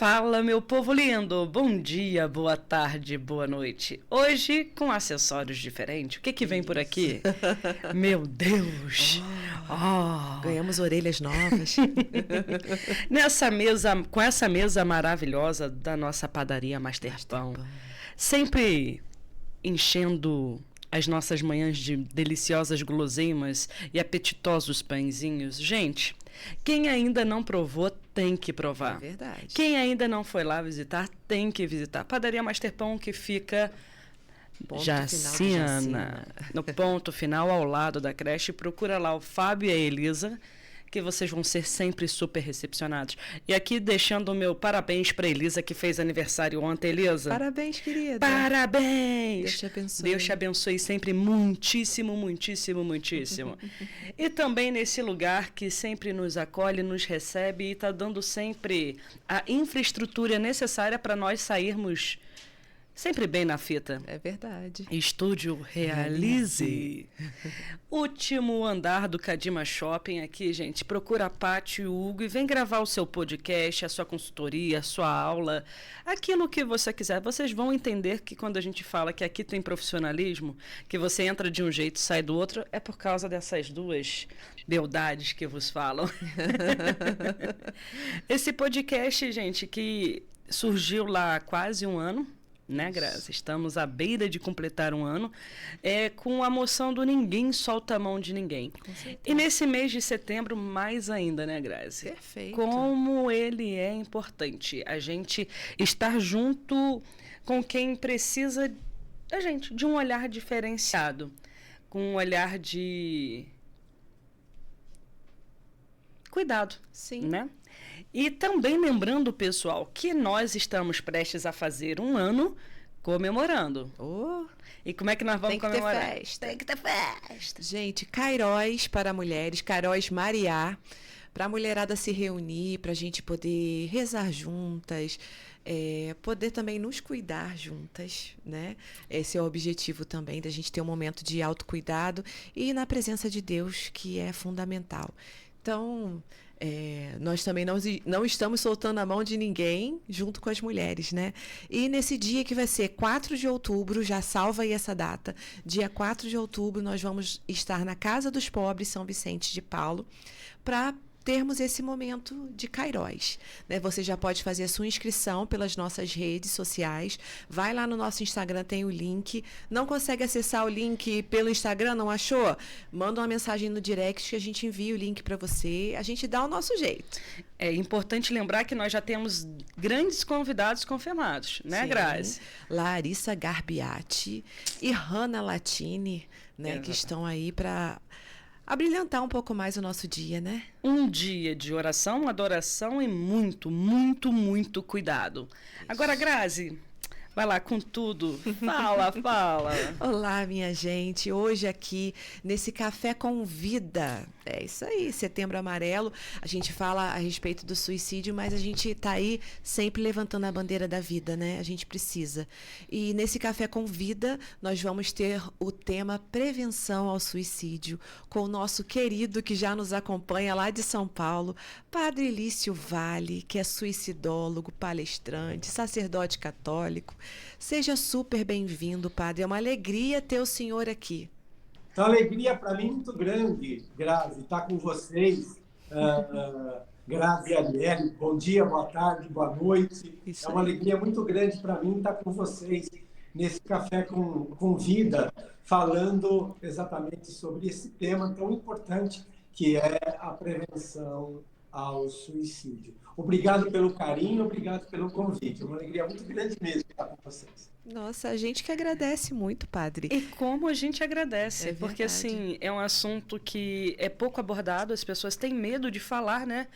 Fala, meu povo lindo! Bom dia, boa tarde, boa noite. Hoje, com acessórios diferentes. O que que vem por aqui? Meu Deus! Ganhamos orelhas novas. Nessa mesa, com essa mesa maravilhosa da nossa padaria Master Pão, sempre enchendo as nossas manhãs de deliciosas guloseimas e apetitosos pãezinhos. Gente, quem ainda não provou, tem que provar. É verdade. Quem ainda não foi lá visitar, tem que visitar. Padaria Master Pão, que fica Jacina, no ponto final, ao lado da creche. Procura lá o Fábio e a Elisa, que vocês vão ser sempre super recepcionados. E aqui deixando o meu parabéns para Elisa, que fez aniversário ontem. Elisa, parabéns, querida. Parabéns! Deus te abençoe. Deus te abençoe sempre muitíssimo, muitíssimo, muitíssimo. E também nesse lugar que sempre nos acolhe, nos recebe e está dando sempre a infraestrutura necessária para nós sairmos sempre bem na fita. É verdade. Estúdio Realize. Último andar do Cadima Shopping aqui, gente. Procura a Paty e o Hugo e vem gravar o seu podcast, a sua consultoria, a sua aula, aquilo que você quiser. Vocês vão entender que quando a gente fala que aqui tem profissionalismo, que você entra de um jeito e sai do outro, é por causa dessas duas beldades que vos falam. Esse podcast, gente, que surgiu lá há quase um ano, né, Grazi? Estamos à beira de completar um ano, com a moção do ninguém solta a mão de ninguém. E nesse mês de setembro, mais ainda, né, Grazi? Perfeito. Como ele é importante a gente estar junto com quem precisa da gente, de um olhar diferenciado, com um olhar de cuidado, sim, né? E também lembrando, pessoal, que nós estamos prestes a fazer um ano comemorando. E como é que nós vamos comemorar? Ter festa. Tem que ter festa. Gente, Cairóis para mulheres, Cairóis Mariá, para a mulherada se reunir, para a gente poder rezar juntas, poder também nos cuidar juntas, né? Esse é o objetivo também, da gente ter um momento de autocuidado e na presença de Deus, que é fundamental. Então, nós também não estamos soltando a mão de ninguém junto com as mulheres, né? E nesse dia que vai ser 4 de outubro, já salva aí essa data, dia 4 de outubro nós vamos estar na Casa dos Pobres, São Vicente de Paulo, para termos esse momento de Cairóis, né? Você já pode fazer a sua inscrição pelas nossas redes sociais, vai lá no nosso Instagram, tem o link. Não consegue acessar o link pelo Instagram, não achou? Manda uma mensagem no direct que a gente envia o link para você, a gente dá o nosso jeito. É importante lembrar que nós já temos grandes convidados confirmados, né, Grazi? Larissa Garbiati e Hanna Latini, né, que estão aí para abrilhantar um pouco mais o nosso dia, né? Um dia de oração, adoração e muito, muito, muito cuidado. Isso. Agora, Grazi, vai lá com tudo. Fala. Olá, minha gente. Hoje aqui nesse Café com Vida. É isso aí, Setembro Amarelo. A gente fala a respeito do suicídio, mas a gente tá aí sempre levantando a bandeira da vida, né? A gente precisa. E nesse Café com Vida, nós vamos ter o tema Prevenção ao Suicídio, com o nosso querido que já nos acompanha lá de São Paulo, Padre Lício Vale, que é suicidólogo, palestrante, sacerdote católico. Seja super bem-vindo, Padre. É uma alegria ter o senhor aqui. Então, a alegria para mim muito grande, Grazi, estar com vocês. Grazi e Arielle, bom dia, boa tarde, boa noite. É uma alegria muito grande para mim estar com vocês nesse Café com Vida, falando exatamente sobre esse tema tão importante que é a prevenção ao suicídio. Obrigado pelo carinho, obrigado pelo convite. É uma alegria muito grande mesmo estar com vocês. Nossa, a gente que agradece muito, Padre. E como a gente agradece, porque assim, é um assunto que é pouco abordado, as pessoas têm medo de falar, né?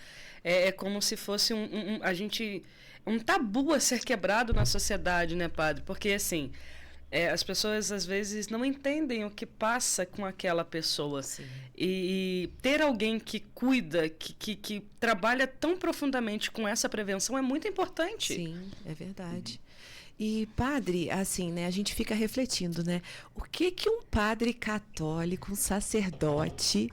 É como se fosse um tabu a ser quebrado na sociedade, né, Padre? Porque assim, as pessoas às vezes não entendem o que passa com aquela pessoa. Sim. E ter alguém que cuida, que trabalha tão profundamente com essa prevenção é muito importante. Sim, é verdade. E padre, assim, né, a gente fica refletindo, né? O que que um padre católico, um sacerdote,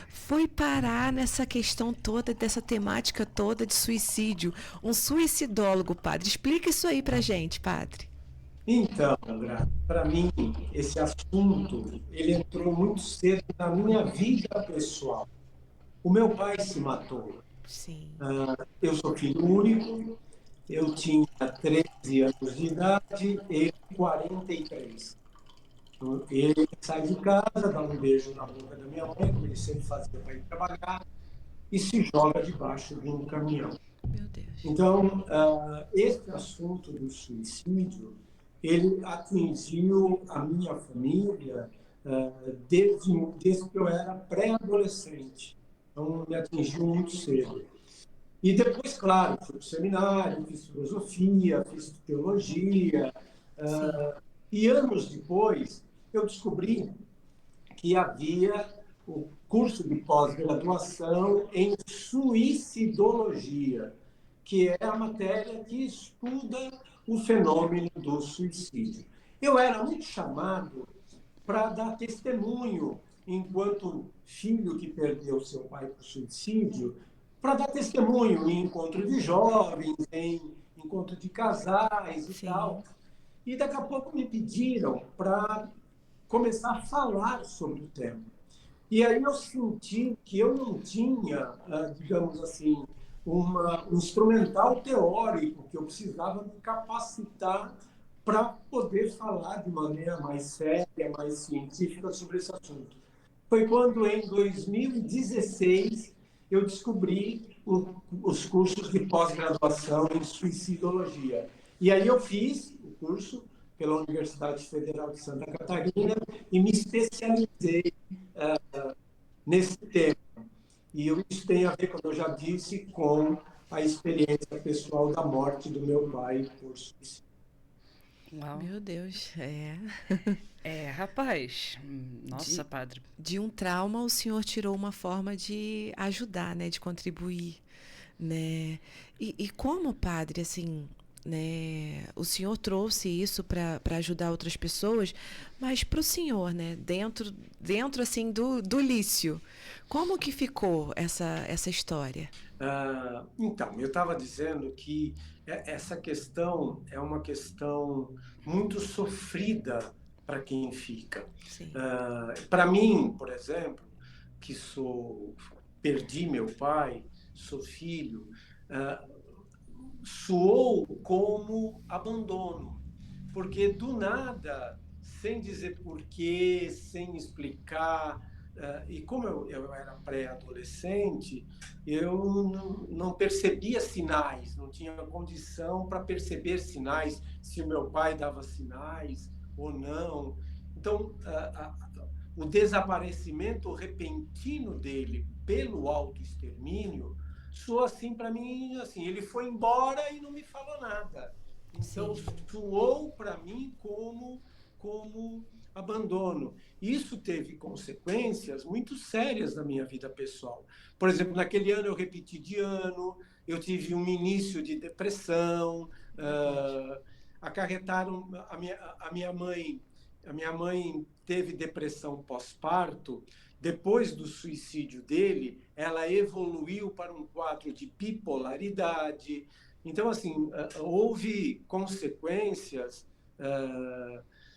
foi parar nessa questão toda, dessa temática toda de suicídio? Um suicidólogo, padre. Explica isso aí pra gente, padre. Então, André, para mim, esse assunto, ele entrou muito cedo na minha vida pessoal. O meu pai se matou. Sim, Eu sou filho único, eu tinha 13 anos de idade, ele 43. Ele sai de casa, dá um beijo na boca da minha mãe, como ele sempre fazia para ir trabalhar, e se joga debaixo de um caminhão. meu Deus. Então, esse assunto do suicídio, ele atingiu a minha família desde que eu era pré-adolescente. Então, me atingiu muito cedo. E depois, claro, fui para o seminário, fiz filosofia, fiz teologia. Sim, E anos depois, eu descobri que havia o curso de pós-graduação em suicidologia, que é a matéria que estuda o fenômeno do suicídio. Eu era muito chamado para dar testemunho, enquanto filho que perdeu seu pai por suicídio, para dar testemunho em encontro de jovens, em encontro de casais e tal. sim, E daqui a pouco me pediram para começar a falar sobre o tema. E aí eu senti que eu não tinha, digamos assim, um instrumental teórico que eu precisava me capacitar para poder falar de maneira mais séria, mais científica sobre esse assunto. Foi quando, em 2016, eu descobri os cursos de pós-graduação em suicidologia. E aí eu fiz o curso pela Universidade Federal de Santa Catarina e me especializei nesse tema. E isso tem a ver, como eu já disse, com a experiência pessoal da morte do meu pai por suicídio. Uau. meu Deus. É. É, rapaz. Nossa, De, padre. de um trauma, o senhor tirou uma forma de ajudar, né? De contribuir, né? E como, padre, assim, né? O senhor trouxe isso para ajudar outras pessoas, mas para o senhor, né? Dentro assim, do Lício, como que ficou essa história? Então, eu estava dizendo que essa questão é uma questão muito sofrida para quem fica. Sim, Para mim, por exemplo, que perdi meu pai, sou filho, ah, soou como abandono, porque do nada, sem dizer porquê, sem explicar, e como eu era pré-adolescente, eu não percebia sinais, não tinha condição para perceber sinais, se o meu pai dava sinais ou não. Então, o desaparecimento repentino dele pelo autoextermínio soou assim para mim, assim, ele foi embora e não me falou nada. Então, sim, soou para mim como abandono. Isso teve consequências muito sérias na minha vida pessoal. Por exemplo, naquele ano eu repeti de ano, eu tive um início de depressão, meu Deus. acarretaram a minha mãe teve depressão pós-parto. Depois do suicídio dele, ela evoluiu para um quadro de bipolaridade. Então, assim, houve consequências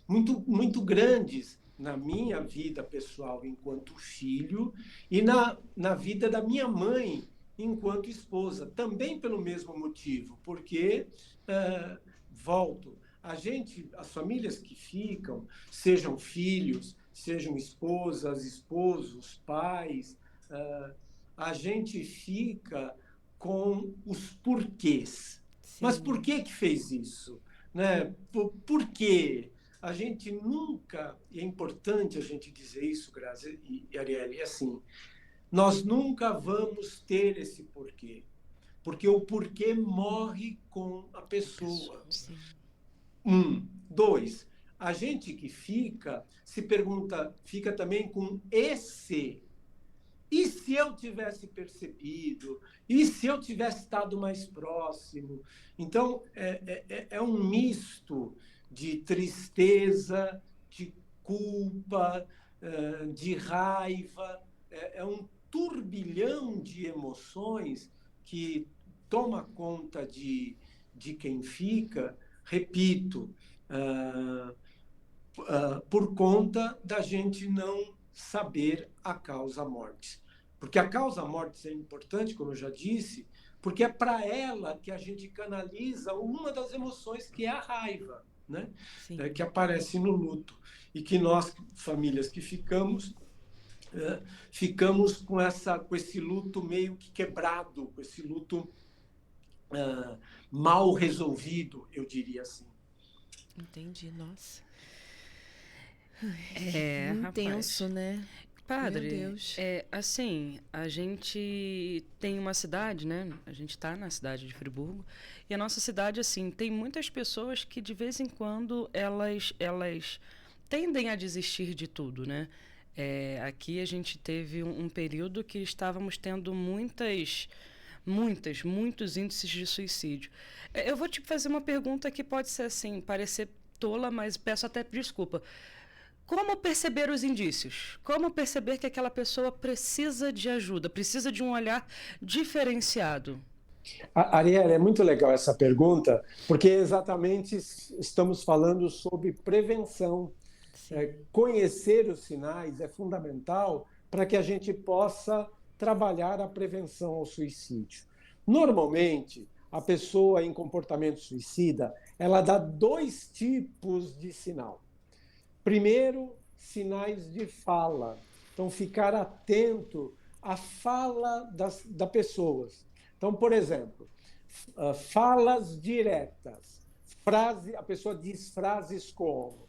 muito grandes na minha vida pessoal enquanto filho e na vida da minha mãe enquanto esposa, também pelo mesmo motivo, porque, volto, as famílias que ficam, sejam filhos, sejam esposas, esposos, pais, a gente fica com os porquês. Mas por Sim, que fez isso? Né? Por quê? A gente nunca, e é importante a gente dizer isso, Grazi e Arielle, é assim, nós nunca vamos ter esse porquê, porque o porquê morre com a pessoa. sim, Dois, a gente que fica se pergunta, fica também com esse E se eu tivesse percebido? E se eu tivesse estado mais próximo? Então, é um misto de tristeza, de culpa, de raiva. É um turbilhão de emoções que toma conta de quem fica, repito, por conta da gente não saber a causa mortis. Porque a causa mortis é importante, como eu já disse, porque é para ela que a gente canaliza uma das emoções, que é a raiva, né? Que aparece no luto. E que nós, famílias que ficamos com esse luto meio que quebrado, com esse luto mal resolvido, eu diria assim. Entendi, nossa. Intenso, rapaz. Né? Padre, Meu Deus. assim, a gente tem uma cidade, né? A gente está na cidade de Friburgo, e a nossa cidade, assim, tem muitas pessoas que de vez em quando elas tendem a desistir de tudo, né? Aqui a gente teve um período que estávamos tendo muitos índices de suicídio. Eu vou te fazer uma pergunta que pode ser assim, parecer tola, mas peço até desculpa. Como perceber os indícios? Como perceber que aquela pessoa precisa de ajuda, precisa de um olhar diferenciado? Ariel, é muito legal essa pergunta, porque exatamente estamos falando sobre prevenção. Conhecer os sinais é fundamental para que a gente possa trabalhar a prevenção ao suicídio. Normalmente, a pessoa em comportamento suicida, ela dá 2 tipos de sinal. Primeiro, sinais de fala. Então, ficar atento à fala das pessoas. Então, por exemplo, falas diretas. A pessoa diz frases como: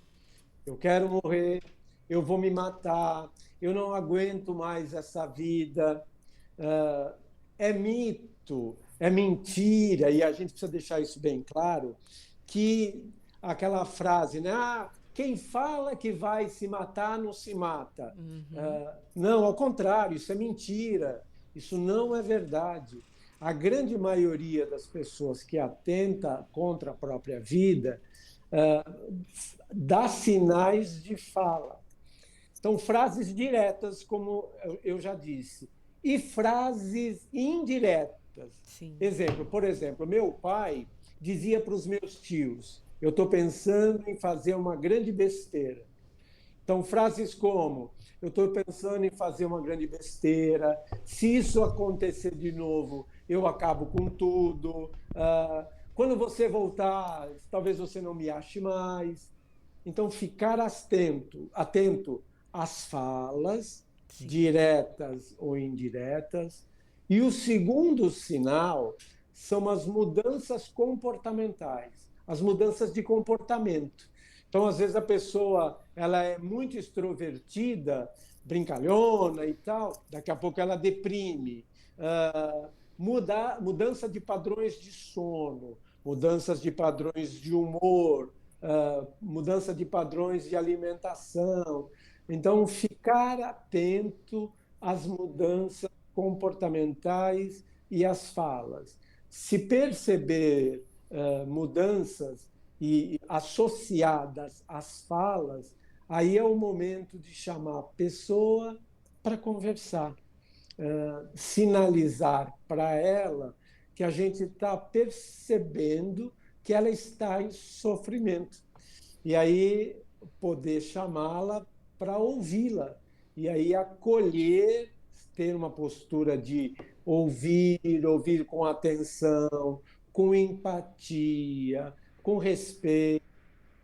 eu quero morrer, eu vou me matar, eu não aguento mais essa vida. É mito, é mentira, e a gente precisa deixar isso bem claro, que aquela frase, né? Quem fala que vai se matar não se mata. Não, ao contrário, isso é mentira, isso não é verdade. A grande maioria das pessoas que atenta contra a própria vida dá sinais de fala. Então, frases diretas, como eu já disse, e frases indiretas. Por exemplo, meu pai dizia para os meus tios: eu estou pensando em fazer uma grande besteira. Então, frases como: eu estou pensando em fazer uma grande besteira, se isso acontecer de novo, eu acabo com tudo, quando você voltar, talvez você não me ache mais. Então, ficar atento às falas, diretas ou indiretas. E o segundo sinal são as mudanças comportamentais, as mudanças de comportamento. Então, às vezes, a pessoa ela é muito extrovertida, brincalhona e tal, daqui a pouco ela deprime. Mudança de padrões de sono, mudanças de padrões de humor, mudança de padrões de alimentação. Então, ficar atento às mudanças comportamentais e às falas. Se perceber mudanças e associadas às falas, aí é o momento de chamar a pessoa para conversar, sinalizar para ela que a gente está percebendo que ela está em sofrimento. E aí poder chamá-la para ouvi-la. E aí acolher, ter uma postura de ouvir com atenção, com empatia, com respeito,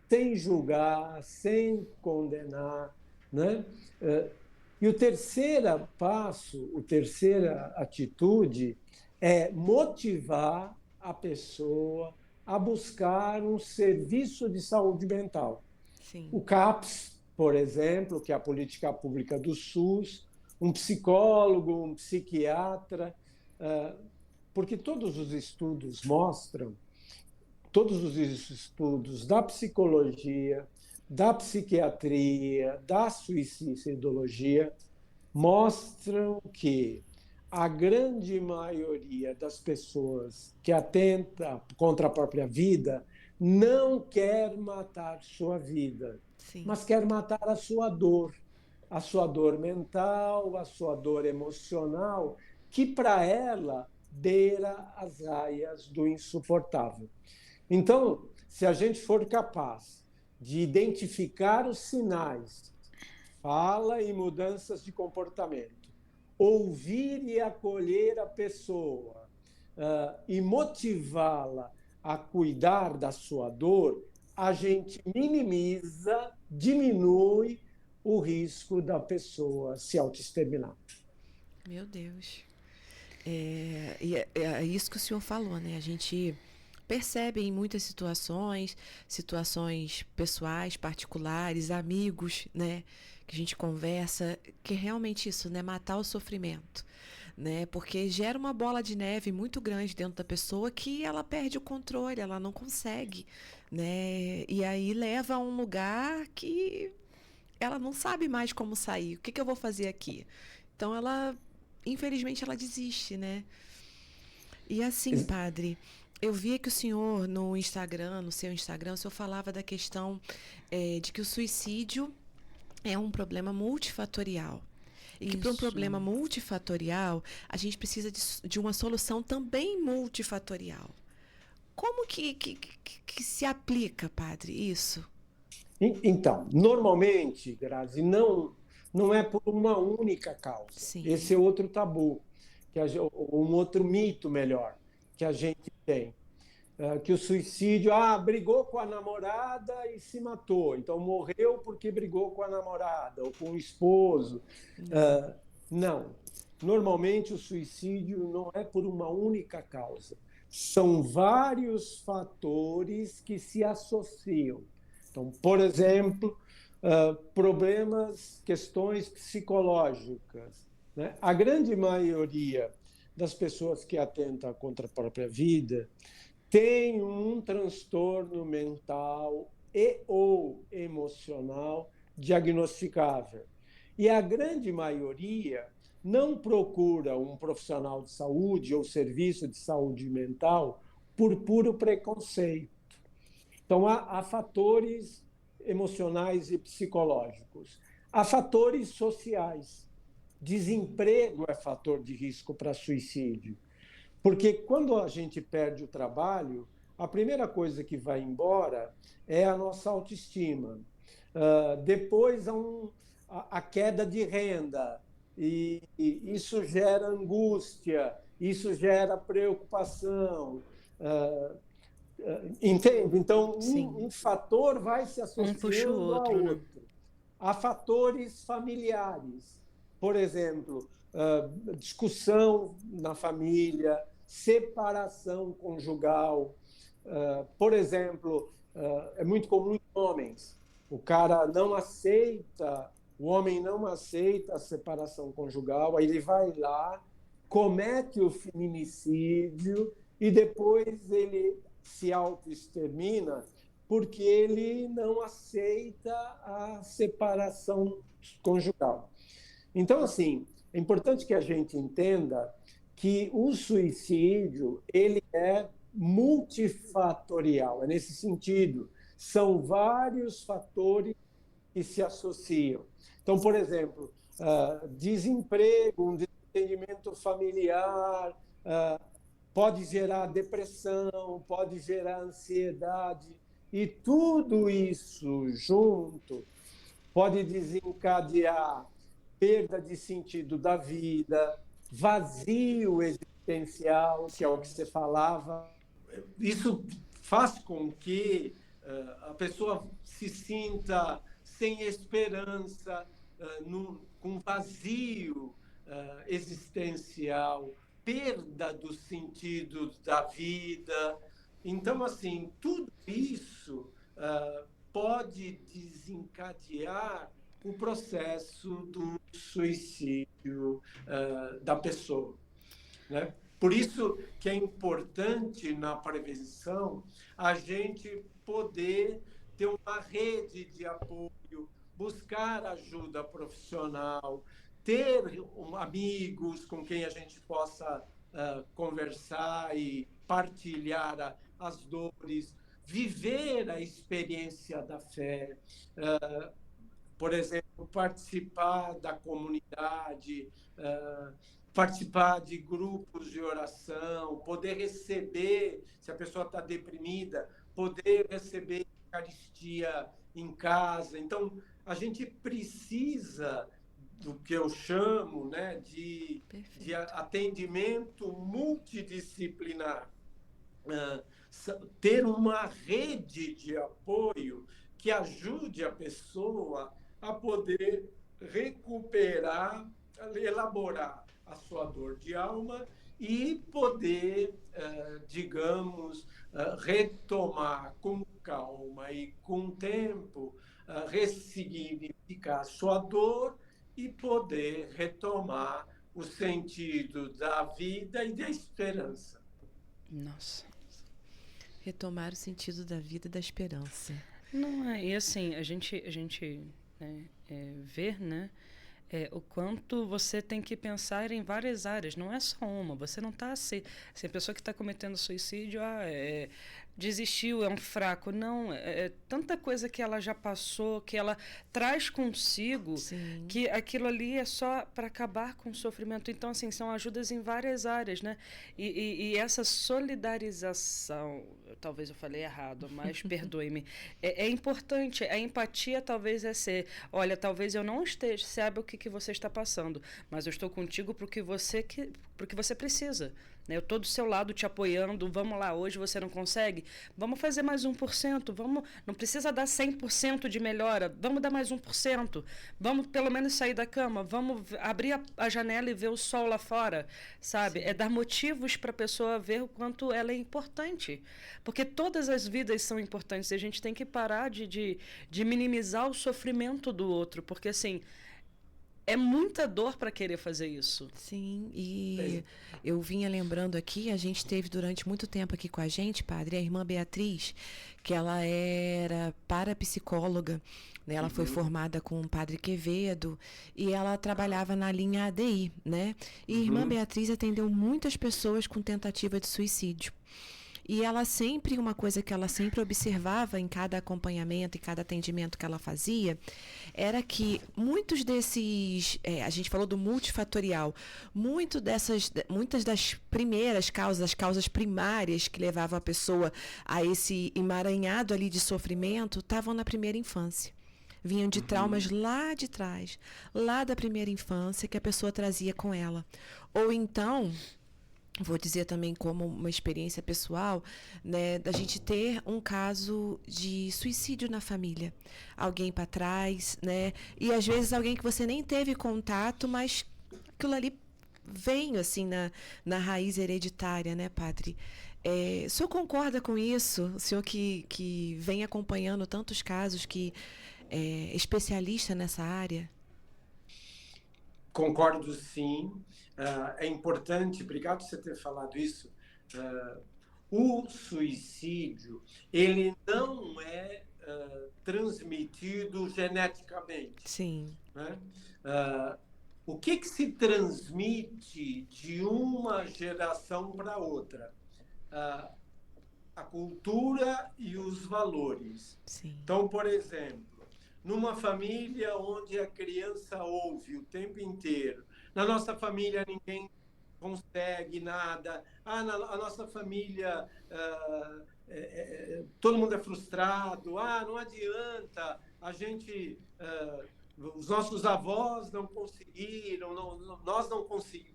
sem julgar, sem condenar, né? E o terceiro passo, a terceira atitude é motivar a pessoa a buscar um serviço de saúde mental. O CAPS, por exemplo, que é a política pública do SUS, um psicólogo, um psiquiatra, porque todos os estudos mostram, todos os estudos da psicologia, da psiquiatria, da suicidologia, mostram que a grande maioria das pessoas que atenta contra a própria vida não quer matar sua vida, Sim. mas quer matar a sua dor mental, a sua dor emocional, que para ela beira as raias do insuportável. Então, se a gente for capaz de identificar os sinais, fala e mudanças de comportamento, ouvir e acolher a pessoa e motivá-la a cuidar da sua dor, a gente minimiza, diminui o risco da pessoa se autoexterminar. Meu Deus. É isso que o senhor falou, né? A gente percebe em muitas situações pessoais, particulares, amigos, né? Que a gente conversa, que é realmente isso, né? Matar o sofrimento, né? Porque gera uma bola de neve muito grande dentro da pessoa que ela perde o controle, ela não consegue, né? E aí leva a um lugar que ela não sabe mais como sair. O que eu vou fazer aqui? Então ela, infelizmente, ela desiste, né? E assim, padre, eu via que o senhor no Instagram, no seu Instagram, o senhor falava da questão de que o suicídio é um problema multifatorial. E que para um problema multifatorial, a gente precisa de uma solução também multifatorial. Como que se aplica, padre, isso? Então, normalmente, Grazi, não é por uma única causa. Sim. Esse é outro tabu, um outro mito, melhor, que a gente tem. Que o suicídio, brigou com a namorada e se matou, então morreu porque brigou com a namorada ou com o esposo. Não. Normalmente o suicídio não é por uma única causa. São vários fatores que se associam. Então, por exemplo, problemas, questões psicológicas, né? A grande maioria das pessoas que atentam contra a própria vida tem um transtorno mental e ou emocional diagnosticável. E a grande maioria não procura um profissional de saúde ou serviço de saúde mental por puro preconceito. Então, há fatores emocionais e psicológicos. Há fatores sociais. Desemprego é fator de risco para suicídio. Porque quando a gente perde o trabalho, a primeira coisa que vai embora é a nossa autoestima. Depois, a queda de renda. E isso gera angústia, isso gera preocupação. Entende? Então, um fator vai se associando ao outro. Há fatores familiares. Por exemplo, discussão na família, separação conjugal. Por exemplo, é muito comum em homens. O homem não aceita a separação conjugal, aí ele vai lá, comete o feminicídio e depois ele se autoextermina porque ele não aceita a separação conjugal. Então, assim, é importante que a gente entenda que o suicídio ele é multifatorial, é nesse sentido. São vários fatores que se associam. Então, por exemplo, desemprego, um desentendimento familiar, pode gerar depressão, pode gerar ansiedade, e tudo isso junto pode desencadear perda de sentido da vida, vazio existencial, que é o que você falava. Isso faz com que a pessoa se sinta sem esperança, com vazio existencial, perda dos sentidos da vida. Então, assim, tudo isso pode desencadear o processo do suicídio da pessoa, né? Por isso que é importante na prevenção a gente poder ter uma rede de apoio, buscar ajuda profissional, ter amigos com quem a gente possa conversar e partilhar as dores, viver a experiência da fé, por exemplo, participar da comunidade, participar de grupos de oração, poder receber, se a pessoa está deprimida, poder receber Eucaristia em casa. Então, a gente precisa do que eu chamo, né, de atendimento multidisciplinar, ter uma rede de apoio que ajude a pessoa a poder recuperar, elaborar a sua dor de alma e poder, digamos, retomar com calma e com tempo, ressignificar a sua dor e poder retomar o sentido da vida e da esperança. Nossa. Retomar o sentido da vida e da esperança. Não é, e assim, a gente né, ver, né, o quanto você tem que pensar em várias áreas, não é só uma. Você não está assim, a pessoa que está cometendo suicídio, desistiu, é um fraco. Não, é tanta coisa que ela já passou, que ela traz consigo, Sim. que aquilo ali é só para acabar com o sofrimento. Então, assim, são ajudas em várias áreas, né? E essa solidarização, talvez eu falei errado, mas perdoe-me, é importante. A empatia talvez ser, olha, talvez eu não esteja, sabe o que você está passando, mas eu estou contigo porque você precisa. Eu estou do seu lado te apoiando, vamos lá, hoje você não consegue? Vamos fazer mais 1%, não precisa dar 100% de melhora, vamos dar mais 1%, vamos pelo menos sair da cama, vamos abrir a janela e ver o sol lá fora, sabe? Sim. É dar motivos para a pessoa ver o quanto ela é importante, porque todas as vidas são importantes e a gente tem que parar de minimizar o sofrimento do outro, porque assim, é muita dor para querer fazer isso. Sim, e eu vinha lembrando aqui, a gente teve durante muito tempo aqui com a gente, padre, a irmã Beatriz, que ela era parapsicóloga, né? Ela foi formada com o padre Quevedo e ela trabalhava na linha ADI, né? E a irmã Beatriz atendeu muitas pessoas com tentativa de suicídio. E ela sempre, uma coisa que ela sempre observava em cada acompanhamento, em cada atendimento que ela fazia, era que muitos desses, a gente falou do multifatorial, muitas das primeiras causas, as causas primárias que levavam a pessoa a esse emaranhado ali de sofrimento, estavam na primeira infância. Vinham de traumas lá de trás, lá da primeira infância que a pessoa trazia com ela. Ou então, vou dizer também como uma experiência pessoal, né, da gente ter um caso de suicídio na família. Alguém para trás, né? E às vezes alguém que você nem teve contato, mas aquilo ali vem assim na raiz hereditária, né, padre? O senhor concorda com isso? O senhor que vem acompanhando tantos casos, que é especialista nessa área? Concordo, sim. É importante, obrigado por você ter falado isso. O suicídio, ele não é transmitido geneticamente. Sim. Né? O que se transmite de uma geração para outra? A cultura e os valores. Sim. Então, por exemplo, numa família onde a criança ouve o tempo inteiro, na nossa família ninguém consegue nada, a nossa família todo mundo é frustrado, não adianta, a gente, os nossos avós não conseguiram, nós não conseguimos.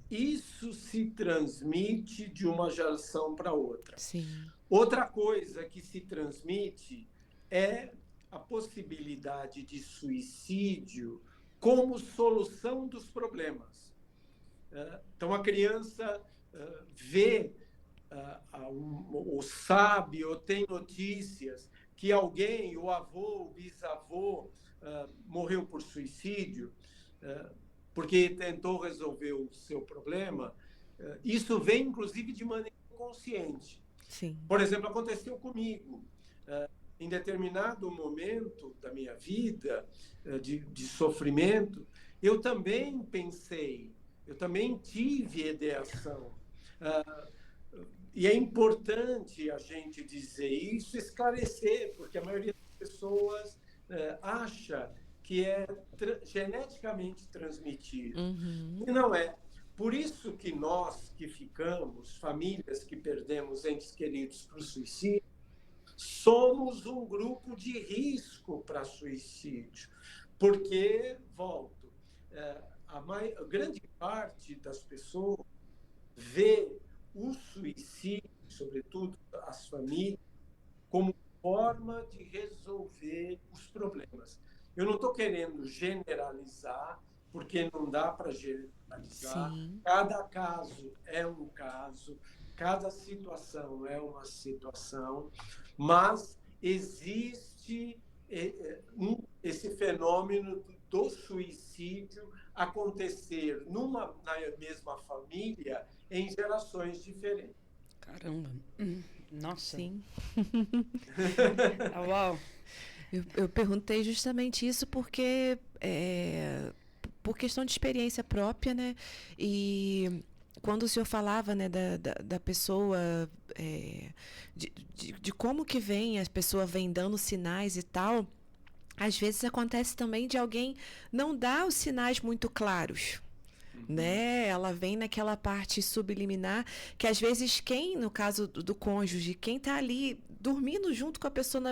Isso se transmite de uma geração para outra. Sim. Outra coisa que se transmite é a possibilidade de suicídio como solução dos problemas. Então, a criança vê ou sabe ou tem notícias que alguém, o avô, o bisavô, morreu por suicídio, porque tentou resolver o seu problema. Isso vem, inclusive, de maneira consciente. Sim. Por exemplo, aconteceu comigo. Em determinado momento da minha vida de sofrimento, eu também pensei, eu também tive ideação. E é importante a gente dizer isso, esclarecer, porque a maioria das pessoas acha que é geneticamente transmitido. E não é. Por isso que nós que ficamos, famílias que perdemos entes queridos para o suicídio, somos um grupo de risco para suicídio. Porque, volto, a grande parte das pessoas vê o suicídio, sobretudo as famílias, como forma de resolver os problemas. Eu não estou querendo generalizar, porque não dá para generalizar. Sim. Cada caso é um caso, cada situação é uma situação, mas existe esse fenômeno do suicídio acontecer na mesma família em gerações diferentes. Caramba. Nossa. Sim. Uau. Eu perguntei justamente isso porque por questão de experiência própria, né? E quando o senhor falava, né, da pessoa, de como que vem, a pessoa vem dando sinais e tal, às vezes acontece também de alguém não dar os sinais muito claros. Né? Ela vem naquela parte subliminar que às vezes no caso do cônjuge, quem está ali dormindo junto com a pessoa,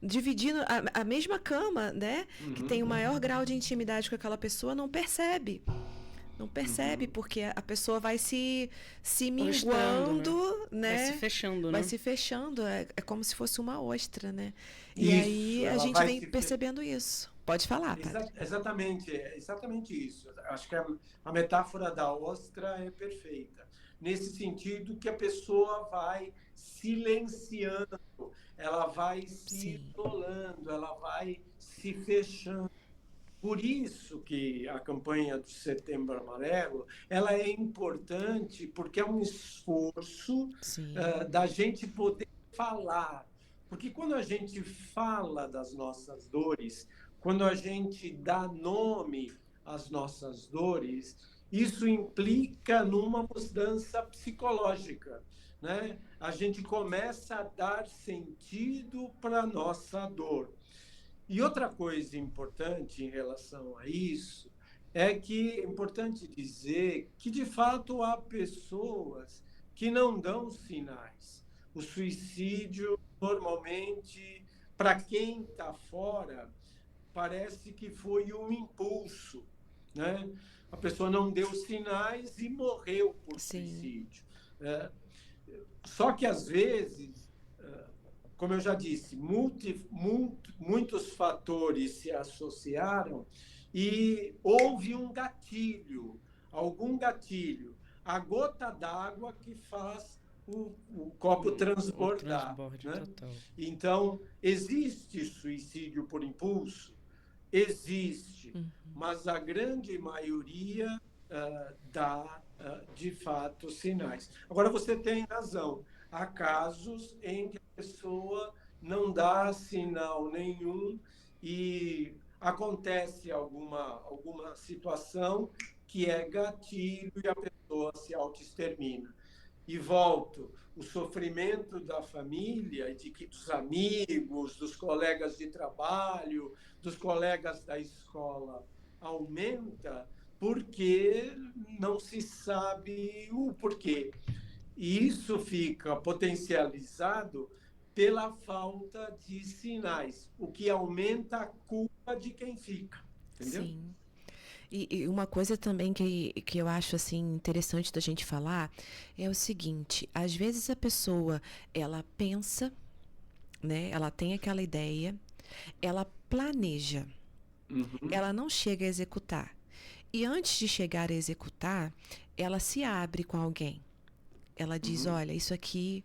dividindo a mesma cama, né? Que tem o maior grau de intimidade com aquela pessoa, não percebe. Não percebe, porque a pessoa vai se minguando, né? Vai se fechando, né? Vai se fechando, é como se fosse uma ostra, né? E Isso, aí a gente vem percebendo isso. Pode falar, padre. Exatamente isso. Acho que a metáfora da ostra é perfeita. Nesse sentido que a pessoa vai silenciando, ela vai se isolando, ela vai se fechando. Por isso que a campanha do Setembro Amarelo ela é importante, porque é um esforço da gente poder falar. Porque quando a gente fala das nossas dores, quando a gente dá nome às nossas dores, isso implica numa mudança psicológica, né? A gente começa a dar sentido para a nossa dor. E outra coisa importante em relação a isso é que é importante dizer que, de fato, há pessoas que não dão sinais. O suicídio, normalmente, para quem está fora, parece que foi um impulso, né? A pessoa não deu sinais e morreu por suicídio. Só que, às vezes, como eu já disse, muitos fatores se associaram e houve um gatilho, algum gatilho, a gota d'água que faz o copo transbordar. Né? Então, existe suicídio por impulso? Existe, mas a grande maioria dá, de fato, sinais. Agora, você tem razão. Há casos em que a pessoa não dá sinal nenhum e acontece alguma situação que é gatilho e a pessoa se autoextermina. E volto, o sofrimento da família, dos amigos, dos colegas de trabalho, dos colegas da escola, aumenta porque não se sabe o porquê. E isso fica potencializado pela falta de sinais, o que aumenta a culpa de quem fica, entendeu? Sim. E uma coisa também que eu acho assim interessante da gente falar é o seguinte: às vezes a pessoa ela pensa, né? Ela tem aquela ideia, ela planeja, ela não chega a executar. E antes de chegar a executar, ela se abre com alguém. Ela diz, olha, isso aqui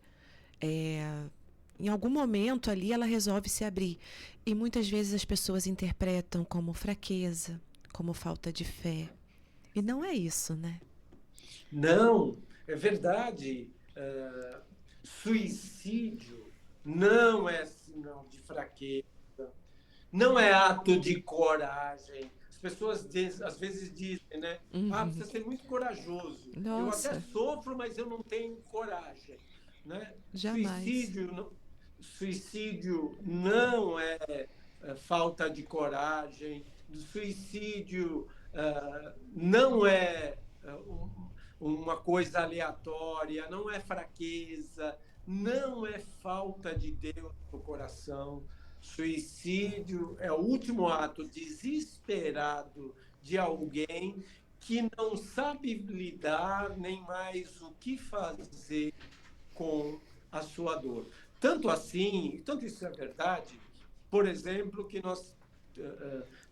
em algum momento ali ela resolve se abrir. E muitas vezes as pessoas interpretam como fraqueza, como falta de fé. E não é isso, né? Não, é verdade. Suicídio não é sinal de fraqueza, não é ato de coragem. As pessoas às vezes dizem, né? Precisa ser muito corajoso. Nossa. Eu até sofro, mas eu não tenho coragem, né? Jamais. Suicídio não é falta de coragem. Suicídio não é uma coisa aleatória, não é fraqueza, não é falta de Deus no coração. Suicídio é o último ato desesperado de alguém que não sabe lidar nem mais o que fazer com a sua dor. Tanto assim, tanto isso é verdade, por exemplo, que nós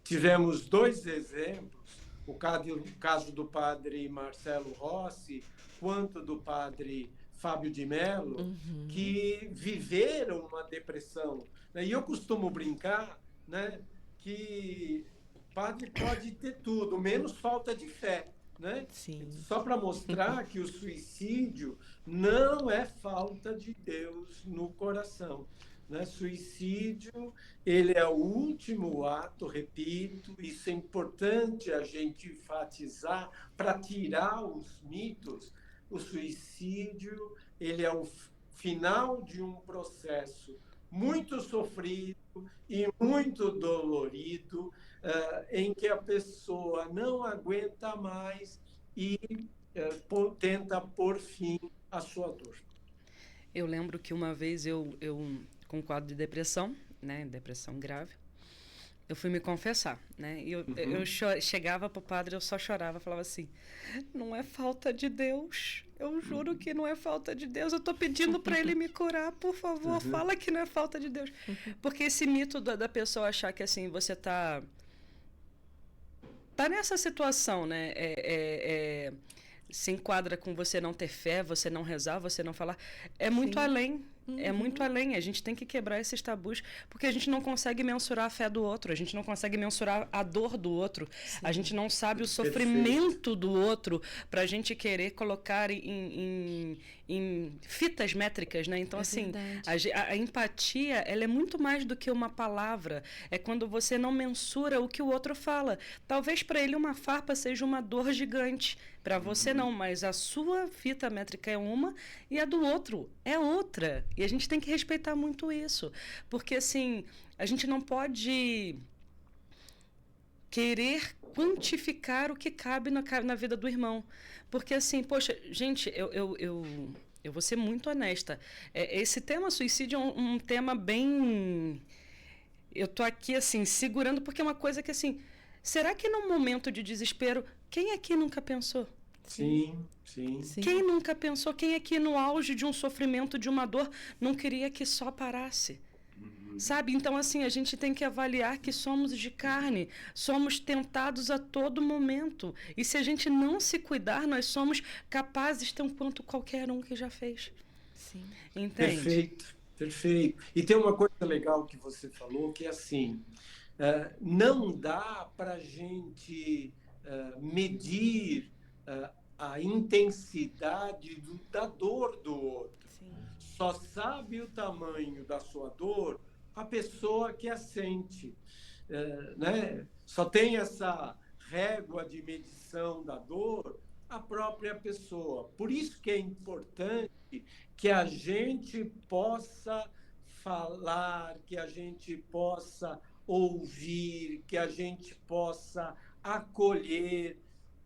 tivemos 2 exemplos, o caso do padre Marcelo Rossi, quanto do padre Fábio de Mello, que viveram uma depressão. E eu costumo brincar, né, que o padre pode ter tudo, menos falta de fé. Né? Sim. Só para mostrar que o suicídio não é falta de Deus no coração. Né? Suicídio, ele é o último ato, repito, isso é importante a gente enfatizar para tirar os mitos. O suicídio, ele é o final de um processo muito sofrido e muito dolorido, em que a pessoa não aguenta mais e tenta pôr fim à sua dor. Eu lembro que uma vez eu com um quadro de depressão, né, depressão grave, eu fui me confessar, né? E eu chegava pro padre, eu só chorava, falava assim: não é falta de Deus, eu juro que não é falta de Deus, eu tô pedindo para ele me curar, por favor, fala que não é falta de Deus. Porque esse mito da pessoa achar que assim, você tá nessa situação, né? Se enquadra com você não ter fé, você não rezar, você não falar. É muito além. É muito além. A gente tem que quebrar esses tabus, porque a gente não consegue mensurar a fé do outro, a gente não consegue mensurar a dor do outro, a gente não sabe o sofrimento do outro para a gente querer colocar em fitas métricas, né? Então, assim, a empatia, ela é muito mais do que uma palavra. É quando você não mensura o que o outro fala. Talvez para ele uma farpa seja uma dor gigante. Para você não, mas a sua fita métrica é uma e a do outro é outra. E a gente tem que respeitar muito isso. Porque, assim, a gente não pode querer quantificar o que cabe na vida do irmão. Porque, assim, poxa, gente, eu vou ser muito honesta. Esse tema suicídio é um tema bem... Eu tô aqui, assim, segurando, porque é uma coisa que, assim... Será que num momento de desespero, quem aqui nunca pensou? Sim. Quem nunca pensou? Quem aqui no auge de um sofrimento, de uma dor, não queria que só parasse? Sabe? Então, assim, a gente tem que avaliar que somos de carne, somos tentados a todo momento. E se a gente não se cuidar, nós somos capazes, tanto quanto qualquer um que já fez. Sim. Entende? Perfeito. E tem uma coisa legal que você falou, que é assim, não dá para a gente medir a intensidade da dor do outro. Sim. Só sabe o tamanho da sua dor a pessoa que a sente. Né? Só tem essa régua de medição da dor a própria pessoa. Por isso que é importante que a gente possa falar, que a gente possa ouvir, que a gente possa acolher,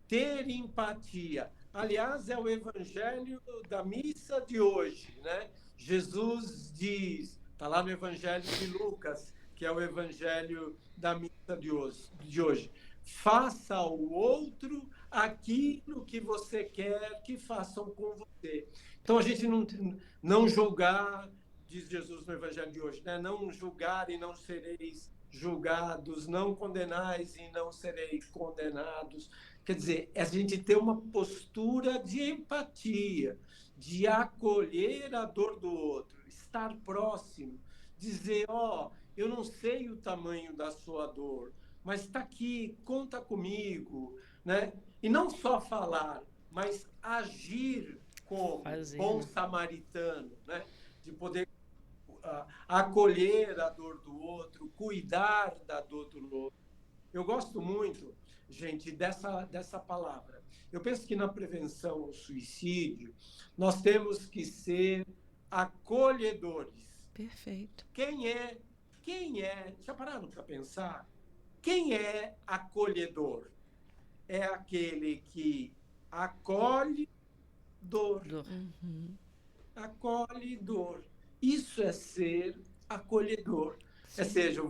ter empatia. Aliás, é o evangelho da missa de hoje, né? Jesus diz, está lá no evangelho de Lucas, que é o evangelho da missa de hoje. Faça ao outro aquilo que você quer que façam com você. Então, a gente não julgar, diz Jesus no evangelho de hoje, né? Não julgar e não sereis julgados, não condenais e não sereis condenados. Quer dizer, a gente ter uma postura de empatia, de acolher a dor do outro, estar próximo, dizer, eu não sei o tamanho da sua dor, mas está aqui, conta comigo, né? E não só falar, mas agir como bom samaritano, né? De poder acolher a dor do outro, cuidar da dor do outro. Eu gosto muito, gente, dessa palavra. Eu penso que na prevenção ao suicídio, nós temos que ser acolhedores. Perfeito. Quem é, já pararam para pensar? Quem é acolhedor? É aquele que acolhe dor. Uhum. Acolhe dor. Isso é ser acolhedor.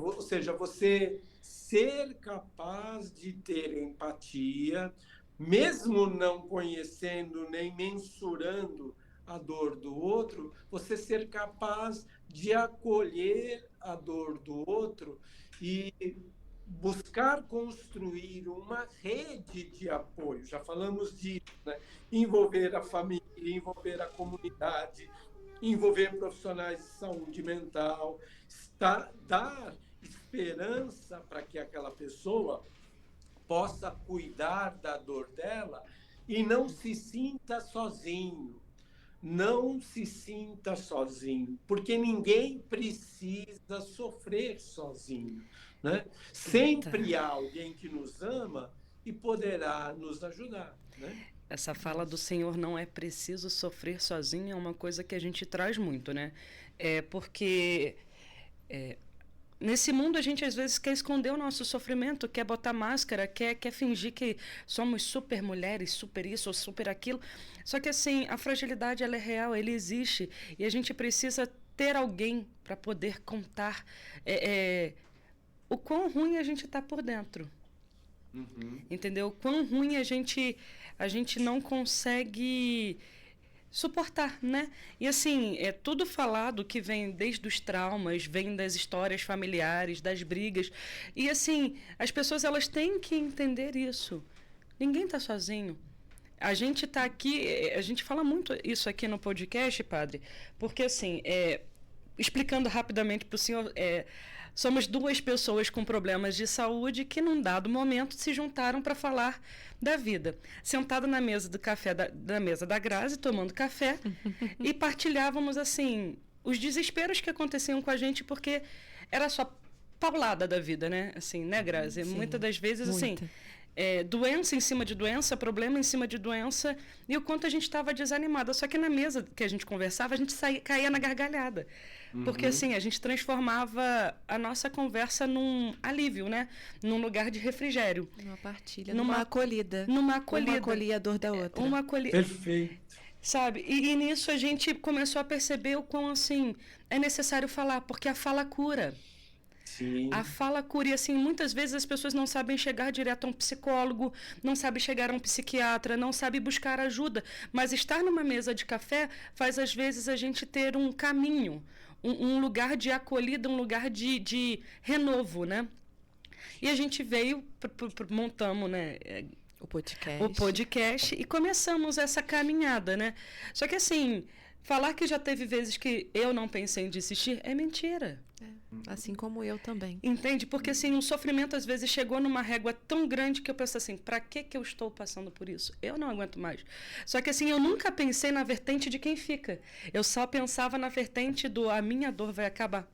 Ou seja, você ser capaz de ter empatia, mesmo não conhecendo nem mensurando a dor do outro, você ser capaz de acolher a dor do outro e buscar construir uma rede de apoio. Já falamos disso, né? Envolver a família, envolver a comunidade, envolver profissionais de saúde mental, dar esperança para que aquela pessoa possa cuidar da dor dela e não se sinta sozinho. Não se sinta sozinho, porque ninguém precisa sofrer sozinho, né? Sempre há alguém que nos ama e poderá nos ajudar, né? Essa fala do Senhor, não é preciso sofrer sozinho, é uma coisa que a gente traz muito, né? Porque nesse mundo a gente às vezes quer esconder o nosso sofrimento, quer botar máscara, quer fingir que somos super mulheres, super isso ou super aquilo. Só que assim, a fragilidade ela é real, ela existe e a gente precisa ter alguém para poder contar o quão ruim a gente está por dentro. Uhum. Entendeu? Quão ruim a gente não consegue suportar, né? E assim, é tudo falado que vem desde os traumas, vem das histórias familiares, das brigas. E assim, as pessoas elas têm que entender isso. Ninguém está sozinho. A gente está aqui, a gente fala muito isso aqui no podcast, padre, porque assim, explicando rapidamente para o senhor, somos duas pessoas com problemas de saúde que, num dado momento, se juntaram para falar da vida. Sentado na mesa do café, da mesa da Grazi, tomando café, e partilhávamos, assim, os desesperos que aconteciam com a gente, porque era só paulada da vida, né? Assim, né, Grazi? Sim, muitas das vezes, muita. assim... doença em cima de doença, problema em cima de doença, e o quanto a gente estava desanimada. Só que na mesa que a gente conversava, a gente caía na gargalhada. Porque, assim, a gente transformava a nossa conversa num alívio, né? Num lugar de refrigério. Numa partilha, numa acolhida. Numa acolhida. Uma acolhia a dor da outra. Uma acolhida. Perfeito. Sabe? E nisso a gente começou a perceber o quão, assim, é necessário falar, porque a fala cura. Sim. A fala cura, e assim, muitas vezes as pessoas não sabem chegar direto a um psicólogo, não sabem chegar a um psiquiatra, não sabem buscar ajuda, mas estar numa mesa de café faz, às vezes, a gente ter um caminho, um lugar de acolhida, um lugar de renovo, né? E a gente veio, montamos, né, o podcast e começamos essa caminhada, né? Só que, assim, falar que já teve vezes que eu não pensei em desistir é mentira. Assim como eu também. Entende? Porque assim, o sofrimento às vezes chegou numa régua tão grande que eu penso assim, pra que eu estou passando por isso? Eu não aguento mais. Só que assim, eu nunca pensei na vertente de quem fica. Eu só pensava na vertente do a minha dor vai acabar.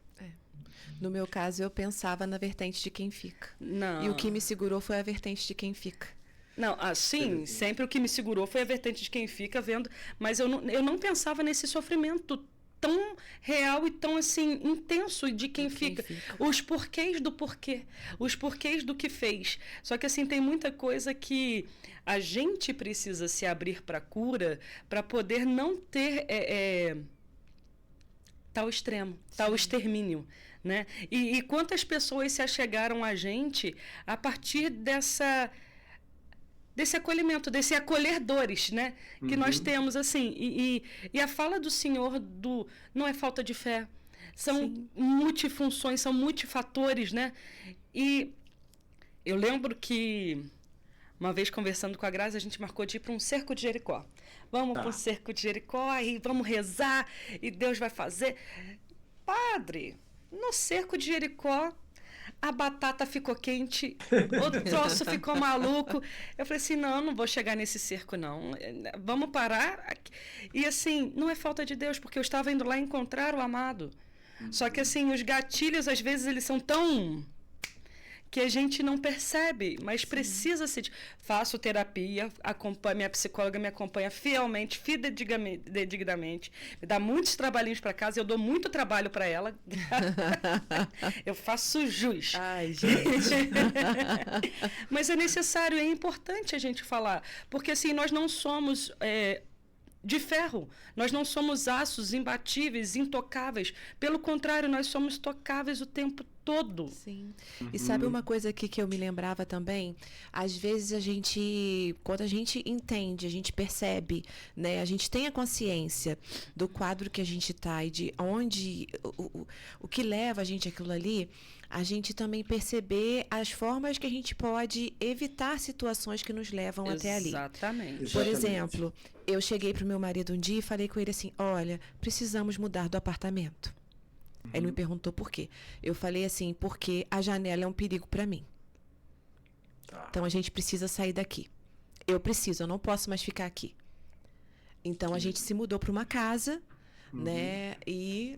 No meu caso, eu pensava na vertente de quem fica. Não. E o que me segurou foi a vertente de quem fica. Não, assim, sempre o que me segurou foi a vertente de quem fica vendo, mas eu não pensava nesse sofrimento tão real e tão, assim, intenso de quem fica. Os porquês do porquê. Os porquês do que fez. Só que, assim, tem muita coisa que a gente precisa se abrir para a cura para poder não ter tal extremo, tal extermínio, né? E quantas pessoas se achegaram a gente a partir desse acolhimento, desse acolher dores, né? Que nós temos, assim. E a fala do Senhor não é falta de fé. São multifunções, são multifatores, né? E eu lembro que, uma vez conversando com a Grazi, a gente marcou de ir para um cerco de Jericó. Vamos para um cerco de Jericó e vamos rezar e Deus vai fazer. Padre, no cerco de Jericó, a batata ficou quente, o troço ficou maluco. Eu falei assim, não vou chegar nesse cerco, não. Vamos parar. E assim, não é falta de Deus, porque eu estava indo lá encontrar o amado. Só que assim, os gatilhos, às vezes, eles são tão que a gente não percebe, mas precisa ser. Faço terapia, minha psicóloga me acompanha fielmente, fidedignamente, me dá muitos trabalhinhos para casa, eu dou muito trabalho para ela. Eu faço jus. Ai, gente. Mas é necessário, é importante a gente falar, porque assim, nós não somos de ferro, nós não somos aços imbatíveis, intocáveis, pelo contrário, nós somos tocáveis o tempo todo. Sim. E sabe uma coisa aqui que eu me lembrava também? Às vezes quando a gente entende, a gente percebe, né? A gente tem a consciência do quadro que a gente está e de onde, o que leva a gente àquilo ali, a gente também perceber as formas que a gente pode evitar situações que nos levam até ali. Exatamente. Por exemplo, eu cheguei para o meu marido um dia e falei com ele assim, olha, precisamos mudar do apartamento. Aí ele me perguntou por quê. Eu falei assim, porque a janela é um perigo para mim. Então a gente precisa sair daqui. Eu não posso mais ficar aqui. Então a gente se mudou para uma casa, né? E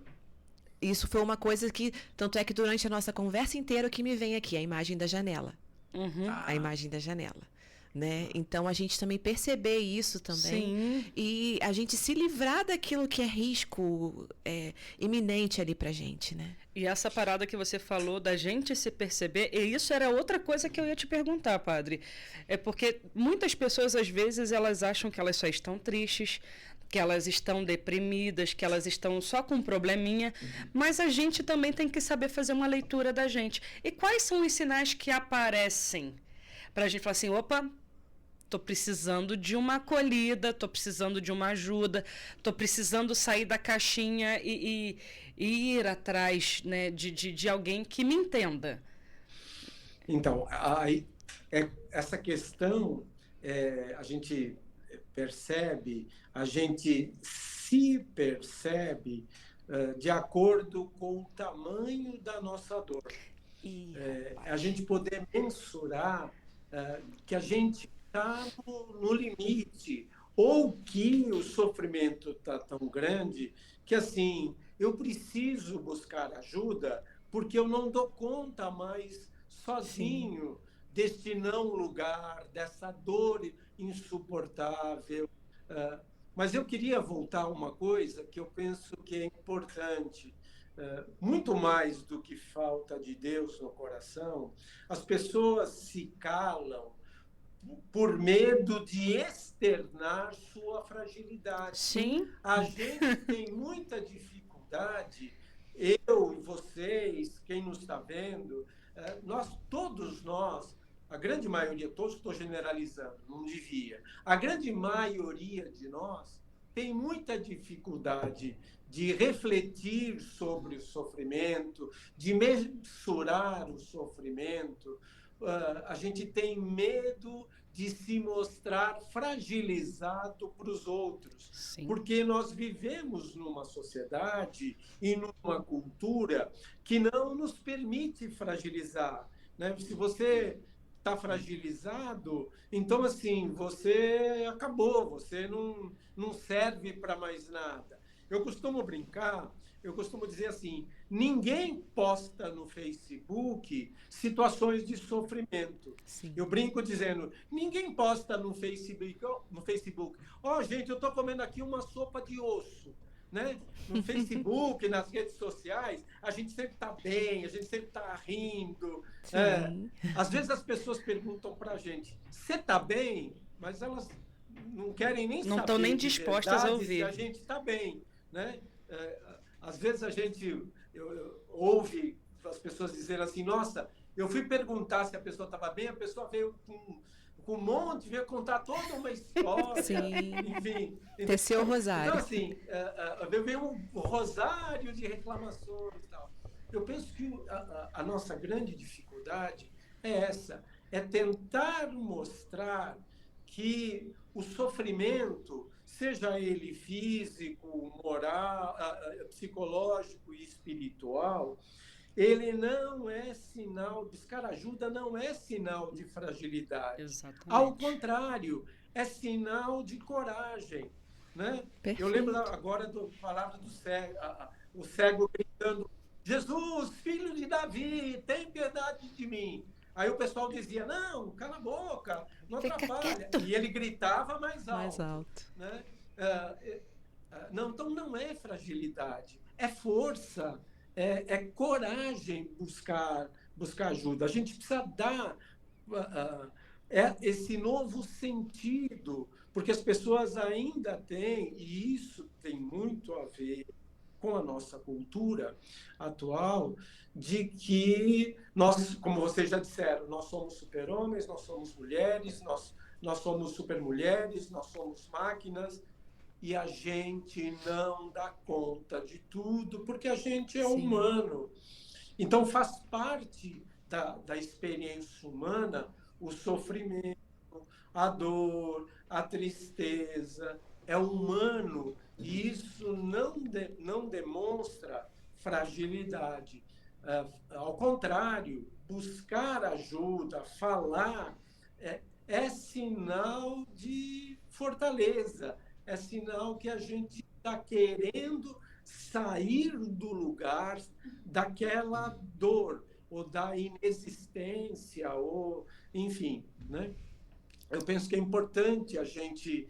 isso foi uma coisa que, tanto é que durante a nossa conversa inteira o que me vem aqui, a imagem da janela. A imagem da janela. Né? Então a gente também perceber isso também. Sim. E a gente se livrar daquilo que é risco iminente ali pra gente, né? E essa parada que você falou da gente se perceber, e isso era outra coisa que eu ia te perguntar, padre. É porque muitas pessoas, às vezes, elas acham que elas só estão tristes, que elas estão deprimidas, que elas estão só com um probleminha, mas a gente também tem que saber fazer uma leitura da gente. E quais são os sinais que aparecem pra gente falar assim, opa, tô precisando de uma acolhida, tô precisando de uma ajuda, tô precisando sair da caixinha e ir atrás, né, de alguém que me entenda. Então, essa questão a gente percebe, a gente se percebe de acordo com o tamanho da nossa dor. A gente poder mensurar que a gente está no limite, ou que o sofrimento está tão grande que, assim, eu preciso buscar ajuda porque eu não dou conta mais sozinho deste não lugar, dessa dor insuportável. Mas eu queria voltar a uma coisa que eu penso que é importante. Muito mais do que falta de Deus no coração, as pessoas se calam por medo de externar sua fragilidade. Sim. A gente tem muita dificuldade, eu e vocês, quem nos está vendo, todos nós, a grande maioria, todos estou generalizando, não devia, a grande maioria de nós tem muita dificuldade de refletir sobre o sofrimento, de mensurar o sofrimento. A gente tem medo de se mostrar fragilizado para os outros. Sim. Porque nós vivemos numa sociedade e numa cultura que não nos permite fragilizar, né? Se você está fragilizado, então, assim, você acabou, você não serve para mais nada. Eu costumo brincar, eu costumo dizer assim, ninguém posta no Facebook situações de sofrimento. Sim. Eu brinco dizendo, ninguém posta no Facebook, gente, eu estou comendo aqui uma sopa de osso. Né? No Facebook, nas redes sociais, a gente sempre está bem, a gente sempre está rindo. Às vezes as pessoas perguntam para a gente, você está bem? Mas elas não querem nem saber. Não estão nem dispostas a ouvir. Se a gente está bem. Né? Às vezes a gente ouve as pessoas dizendo assim, nossa, eu fui perguntar se a pessoa estava bem, a pessoa veio com um monte, veio contar toda uma história. Sim. Enfim. Teceu o rosário. Então, assim, veio um rosário de reclamações e tal. Eu penso que a nossa grande dificuldade é essa, é tentar mostrar que o sofrimento, seja ele físico, moral, psicológico e espiritual, ele não é sinal, buscar ajuda não é sinal de fragilidade. Exatamente. Ao contrário, é sinal de coragem. Né? Eu lembro agora da palavra do cego, o cego gritando, Jesus, filho de Davi, tem piedade de mim. Aí o pessoal dizia, não, cala a boca, não Fica atrapalha. quieto. E ele gritava mais alto. Mais alto. Né? Não, então não é fragilidade, é força, é coragem buscar ajuda. A gente precisa dar esse novo sentido, porque as pessoas ainda têm, e isso tem muito a ver com a nossa cultura atual, de que nós, como vocês já disseram, nós somos super-homens, nós somos mulheres, nós somos super-mulheres, nós somos máquinas, e a gente não dá conta de tudo, porque a gente é humano. Então, faz parte da experiência humana o sofrimento, a dor, a tristeza. É humano e isso não demonstra fragilidade. Ao contrário, buscar ajuda, falar, é sinal de fortaleza, é sinal que a gente está querendo sair do lugar daquela dor, ou da inexistência, ou enfim, né? Eu penso que é importante a gente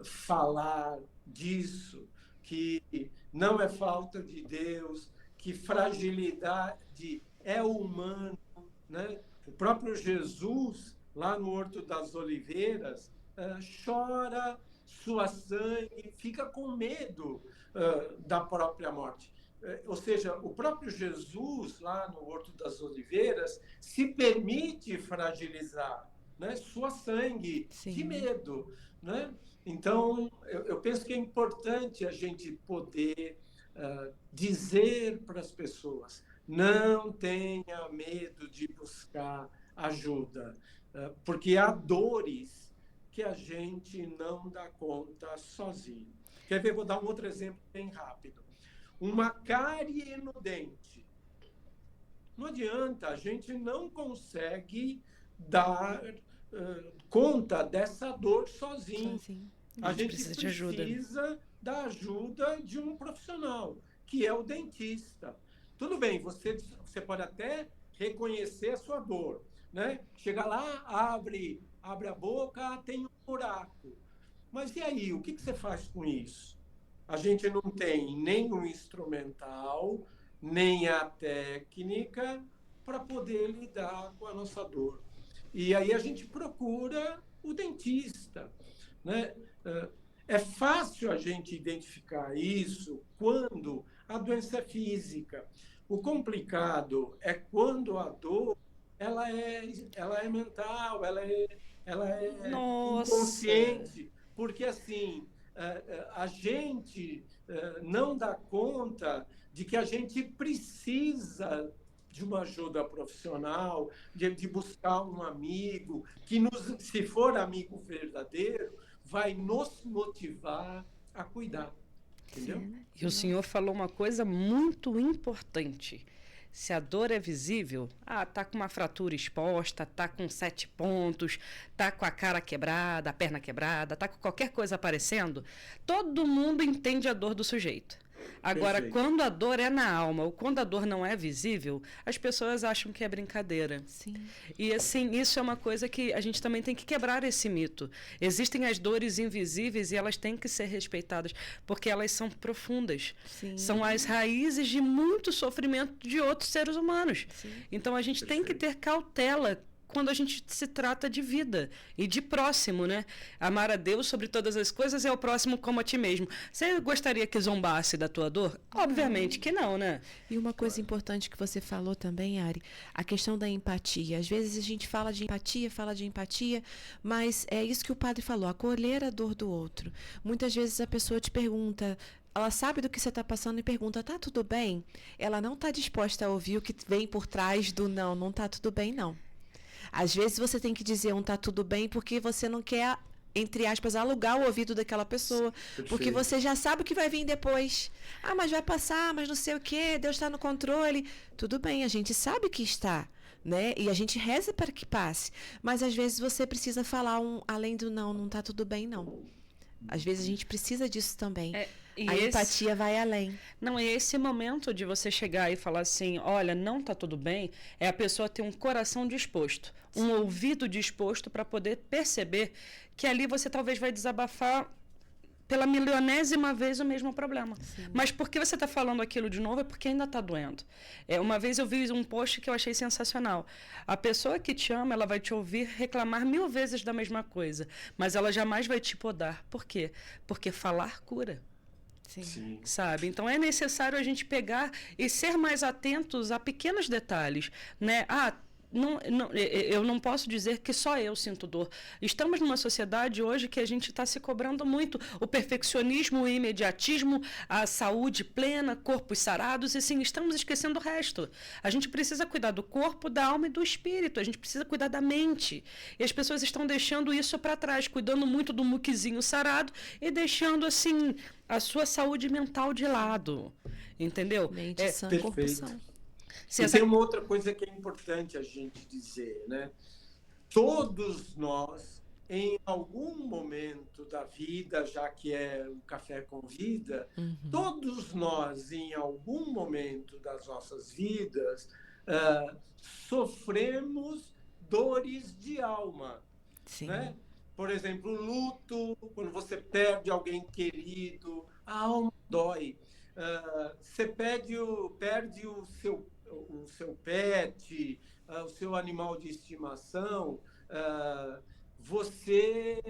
falar disso, que não é falta de Deus, que fragilidade é humano, né? O próprio Jesus, lá no Horto das Oliveiras, chora, sua sangue, fica com medo da própria morte. Ou seja, o próprio Jesus, lá no Horto das Oliveiras, se permite fragilizar, né, sua sangue, de medo. Né? Então, eu penso que é importante a gente poder dizer para as pessoas, não tenha medo de buscar ajuda, porque há dores que a gente não dá conta sozinho. Quer ver? Vou dar um outro exemplo bem rápido. Uma cárie no dente. Não adianta, a gente não consegue dar conta dessa dor sozinho. A gente precisa da ajuda de um profissional, que é o dentista. Tudo bem, você pode até reconhecer a sua dor, né? Chega lá, abre a boca, tem um buraco. Mas e aí, o que você faz com isso? A gente não tem nem o instrumental, nem a técnica para poder lidar com a nossa dor. E aí a gente procura o dentista, né? É fácil a gente identificar isso quando a doença é física. O complicado é quando a dor ela é mental, ela é inconsciente, porque assim a gente não dá conta de que a gente precisa de uma ajuda profissional, de buscar um amigo, que, se for amigo verdadeiro, vai nos motivar a cuidar. Entendeu? E o senhor falou uma coisa muito importante. Se a dor é visível, tá com uma fratura exposta, tá com 7 pontos, tá com a cara quebrada, a perna quebrada, tá com qualquer coisa aparecendo, todo mundo entende a dor do sujeito. Agora, quando a dor é na alma ou quando a dor não é visível, as pessoas acham que é brincadeira. Sim. E, assim, isso é uma coisa que a gente também tem que quebrar esse mito. Existem as dores invisíveis e elas têm que ser respeitadas, porque elas são profundas. Sim. São as raízes de muito sofrimento de outros seres humanos. Sim. Então, a gente tem que ter cautela quando a gente se trata de vida e de próximo, né? Amar a Deus sobre todas as coisas é o próximo como a ti mesmo. Você gostaria que zombasse da tua dor? Obviamente que não, né? E uma coisa importante que você falou também, Ari, a questão da empatia. Às vezes a gente fala de empatia, mas é isso que o padre falou, acolher a dor do outro. Muitas vezes a pessoa te pergunta, ela sabe do que você está passando e pergunta, tá tudo bem? Ela não está disposta a ouvir o que vem por trás do não tá tudo bem, não. Às vezes você tem que dizer tá tudo bem porque você não quer, entre aspas, alugar o ouvido daquela pessoa. Perfeito. Porque você já sabe o que vai vir depois. Mas vai passar, mas não sei o quê, Deus está no controle. Tudo bem, a gente sabe que está, né? E a gente reza para que passe. Mas às vezes você precisa falar além do não tá tudo bem, não. Às vezes a gente precisa disso também. E a empatia vai além. Não, é esse momento de você chegar e falar assim, olha, não está tudo bem, é a pessoa ter um coração disposto, um ouvido disposto para poder perceber que ali você talvez vai desabafar pela milionésima vez o mesmo problema. Sim. Mas porque você está falando aquilo de novo é porque ainda está doendo. Uma vez eu vi um post que eu achei sensacional. A pessoa que te ama, ela vai te ouvir reclamar 1000 vezes da mesma coisa, mas ela jamais vai te podar. Por quê? Porque falar cura. Sim. Sabe? Então é necessário a gente pegar e ser mais atentos a pequenos detalhes, né? Eu não posso dizer que só eu sinto dor. Estamos numa sociedade hoje que a gente está se cobrando muito o perfeccionismo, o imediatismo, a saúde plena, corpos sarados, e sim, estamos esquecendo o resto. A gente precisa cuidar do corpo, da alma e do espírito, a gente precisa cuidar da mente. E as pessoas estão deixando isso para trás, cuidando muito do muquizinho sarado e deixando, assim, a sua saúde mental de lado. Entendeu? Mente sã, corpo são. E tem uma outra coisa que é importante a gente dizer, né? Todos nós, em algum momento da vida, já que é o Café com Vida, todos nós, em algum momento das nossas vidas, sofremos dores de alma. Sim. Né? Por exemplo, o luto, quando você perde alguém querido, a alma dói. Você perde o seu pet, o seu animal de estimação, você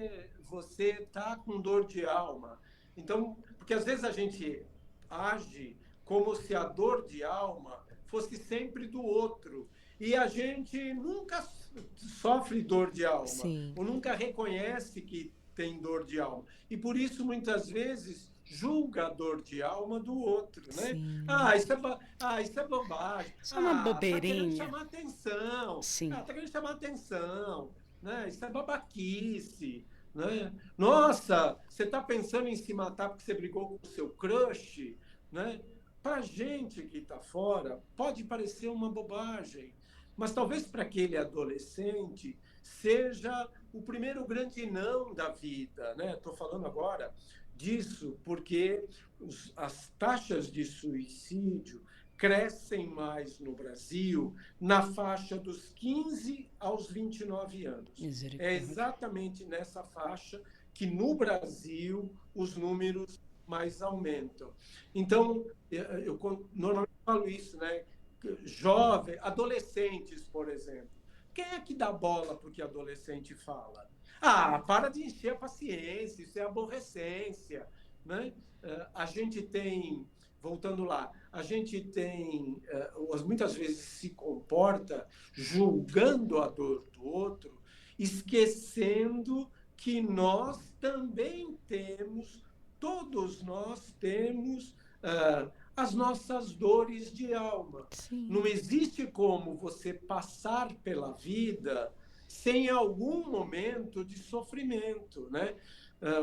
está com dor de alma. Então, porque às vezes a gente age como se a dor de alma fosse sempre do outro. E a gente nunca sofre dor de alma, Sim. ou nunca reconhece que tem dor de alma. E por isso, muitas vezes, julga a dor de alma do outro, né? Sim. Isso é bobagem. Isso é uma bobeirinha. Tá querendo chamar atenção. Sim. Tá querendo chamar atenção. Né? Isso é babaquice. Né? Nossa, você tá pensando em se matar porque você brigou com o seu crush? Né? Pra gente que tá fora, pode parecer uma bobagem. Mas talvez para aquele adolescente seja o primeiro grande não da vida, né? Estou falando agora disso porque as taxas de suicídio crescem mais no Brasil na faixa dos 15 aos 29 anos. É exatamente nessa faixa que no Brasil os números mais aumentam. Então, eu normalmente falo isso, né? Jovens, adolescentes, por exemplo. Quem é que dá bola para o que adolescente fala? Para de encher a paciência, isso é aborrecência. Né? A gente tem, voltando lá, a gente tem, muitas vezes se comporta julgando a dor do outro, esquecendo que nós também temos, todos nós temos as nossas dores de alma. Sim. Não existe como você passar pela vida sem algum momento de sofrimento, né?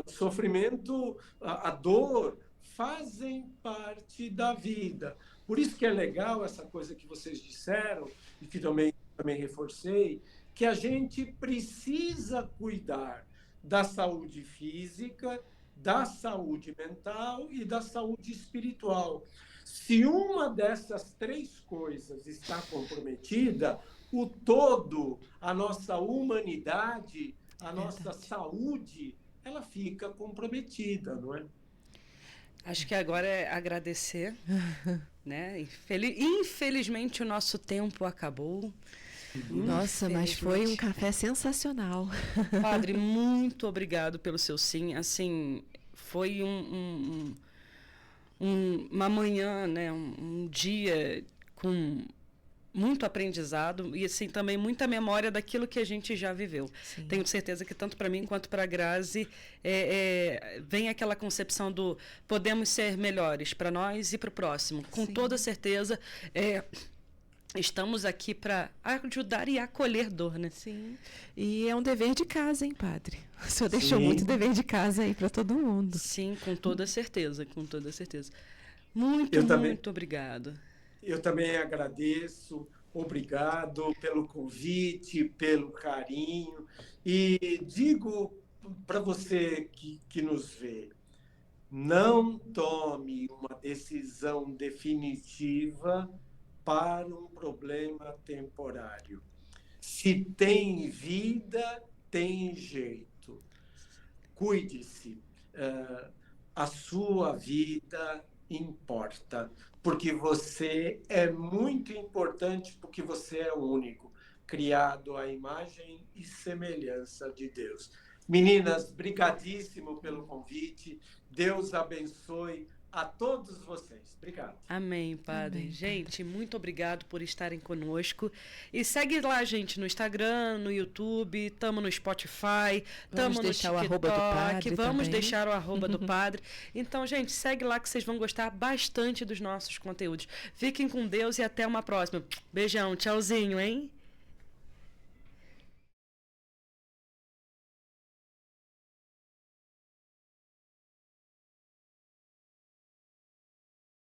O sofrimento, a dor, fazem parte da vida. Por isso que é legal essa coisa que vocês disseram, e que também reforcei, que a gente precisa cuidar da saúde física, da saúde mental e da saúde espiritual. Se uma dessas três coisas está comprometida, o todo, a nossa humanidade, a nossa saúde, ela fica comprometida, não é? Acho que agora é agradecer, né? Infelizmente o nosso tempo acabou. Nossa, mas foi um café sensacional. Padre, muito obrigado pelo seu sim. Assim, foi uma manhã, né? Um dia com muito aprendizado e assim também muita memória daquilo que a gente já viveu. Sim. Tenho certeza que tanto para mim quanto para a Grazi vem aquela concepção do podemos ser melhores para nós e para o próximo. Com Sim. toda certeza, estamos aqui para ajudar e acolher dor, né? Sim. E é um dever de casa, hein, padre? O senhor deixou muito dever de casa aí para todo mundo. Sim, com toda certeza, com toda certeza. Muito obrigado. Eu também agradeço, obrigado pelo convite, pelo carinho. E digo para você que nos vê, não tome uma decisão definitiva para um problema temporário. Se tem vida, tem jeito. Cuide-se. A sua vida importa, porque você é muito importante, porque você é único, criado à imagem e semelhança de Deus. Meninas, brigadíssimo pelo convite. Deus abençoe a todos vocês. Obrigado. Amém, Padre. Amém, gente, muito obrigado por estarem conosco. E segue lá, gente, no Instagram, no YouTube, tamo no Spotify, tamo no deixar TikTok, o arroba do padre vamos também. deixar o arroba do Padre. Então, gente, segue lá que vocês vão gostar bastante dos nossos conteúdos. Fiquem com Deus e até uma próxima. Beijão, tchauzinho, hein?